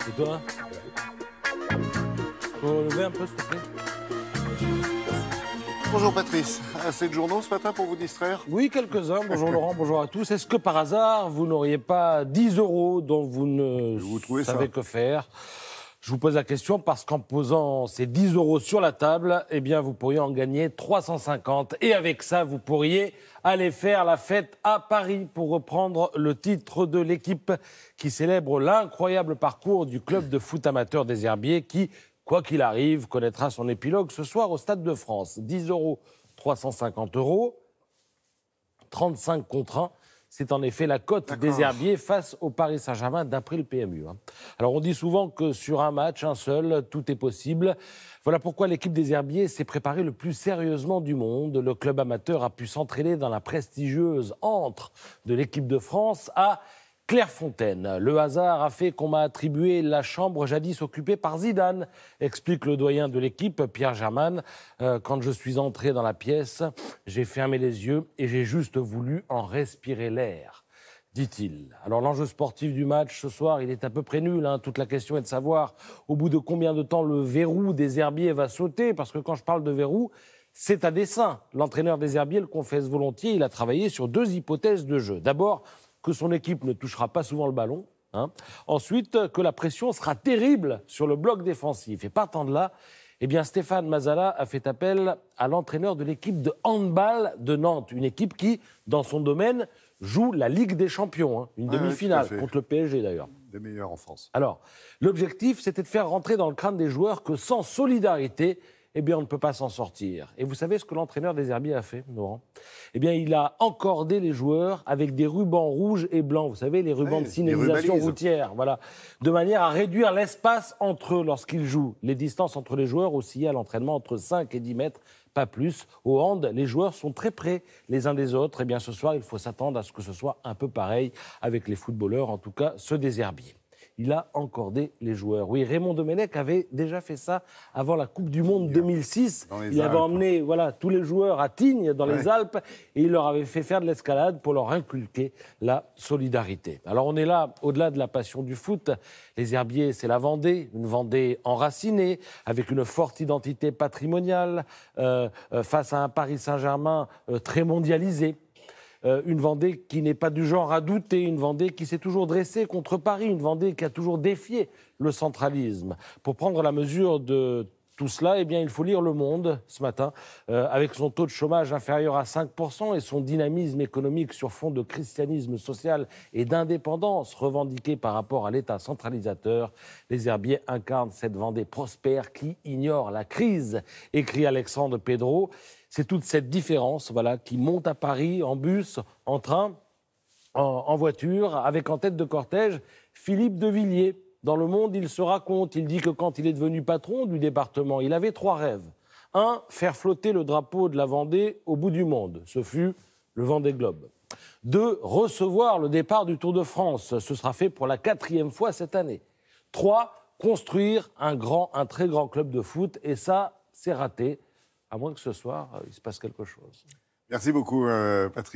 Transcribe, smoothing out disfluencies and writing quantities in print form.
Et toi? Faut lever un peu, s'il te plaît. Bonjour Patrice, assez de journaux ce matin pour vous distraire? Oui, quelques-uns. Bonjour Laurent, bonjour à tous. Est-ce que par hasard, vous n'auriez pas 10 € dont vous ne savez que faire? Je vous pose la question parce qu'en posant ces 10 € sur la table, eh bien, vous pourriez en gagner 350. Et avec ça, vous pourriez aller faire la fête à Paris pour reprendre le titre de l'équipe qui célèbre l'incroyable parcours du club de foot amateur des Herbiers qui, quoi qu'il arrive, connaîtra son épilogue ce soir au Stade de France. 10 €, 350 €, 35 contre 1. C'est en effet la cote des Herbiers face au Paris Saint-Germain d'après le PMU. Alors on dit souvent que sur un match, un seul, tout est possible. Voilà pourquoi l'équipe des Herbiers s'est préparée le plus sérieusement du monde. Le club amateur a pu s'entraîner dans la prestigieuse antre de l'équipe de France à Clairefontaine. Le hasard a fait qu'on m'a attribué la chambre jadis occupée par Zidane, explique le doyen de l'équipe, Pierre Germain. Quand je suis entré dans la pièce, j'ai fermé les yeux et j'ai juste voulu en respirer l'air, dit-il. Alors l'enjeu sportif du match ce soir, il est à peu près nul. Toute la question est de savoir au bout de combien de temps le verrou des Herbiers va sauter, parce que quand je parle de verrou, c'est à dessein. L'entraîneur des Herbiers le confesse volontiers, il a travaillé sur 2 hypothèses de jeu. D'abord, que son équipe ne touchera pas souvent le ballon. Ensuite, que la pression sera terrible sur le bloc défensif. Et partant de là, eh bien, Stéphane Mazala a fait appel à l'entraîneur de l'équipe de handball de Nantes, une équipe qui, dans son domaine, joue la Ligue des Champions, une demi-finale, contre le PSG d'ailleurs. Des meilleurs en France. Alors, l'objectif, c'était de faire rentrer dans le crâne des joueurs que sans solidarité, eh bien, on ne peut pas s'en sortir. Et vous savez ce que l'entraîneur des Herbiers a fait, Laurent? Eh bien, il a encordé les joueurs avec des rubans rouges et blancs. Vous savez, les rubans de signalisation routière. Voilà. De manière à réduire l'espace entre eux lorsqu'ils jouent. Les distances entre les joueurs oscillaient à l'entraînement entre 5 et 10 mètres, pas plus. Au hand, les joueurs sont très près les uns des autres. Eh bien, ce soir, il faut s'attendre à ce que ce soit un peu pareil avec les footballeurs, en tout cas ceux des Herbiers. Il a encordé les joueurs. Oui, Raymond Domenech avait déjà fait ça avant la Coupe du Monde 2006. Il avait emmené tous les joueurs à Tignes, dans les Alpes, et il leur avait fait faire de l'escalade pour leur inculquer la solidarité. Alors on est là, au-delà de la passion du foot. Les Herbiers, c'est la Vendée, une Vendée enracinée, avec une forte identité patrimoniale, face à un Paris Saint-Germain très mondialisé. Une Vendée qui n'est pas du genre à douter, une Vendée qui s'est toujours dressée contre Paris, une Vendée qui a toujours défié le centralisme. Pour prendre la mesure de tout cela, eh bien, il faut lire Le Monde ce matin, avec son taux de chômage inférieur à 5% et son dynamisme économique sur fond de christianisme social et d'indépendance revendiquée par rapport à l'État centralisateur. Les Herbiers incarnent cette Vendée prospère qui ignore la crise, écrit Alexandre Pedro. C'est toute cette différence qui monte à Paris en bus, en train, en voiture, avec en tête de cortège Philippe de Villiers. Dans Le Monde, il se raconte, il dit que quand il est devenu patron du département, il avait 3 rêves. 1, faire flotter le drapeau de la Vendée au bout du monde. Ce fut le Vendée Globe. 2, recevoir le départ du Tour de France. Ce sera fait pour la 4e fois cette année. 3, construire un très grand club de foot. Et ça, c'est raté. À moins que ce soir, il se passe quelque chose. Merci beaucoup, Patrice.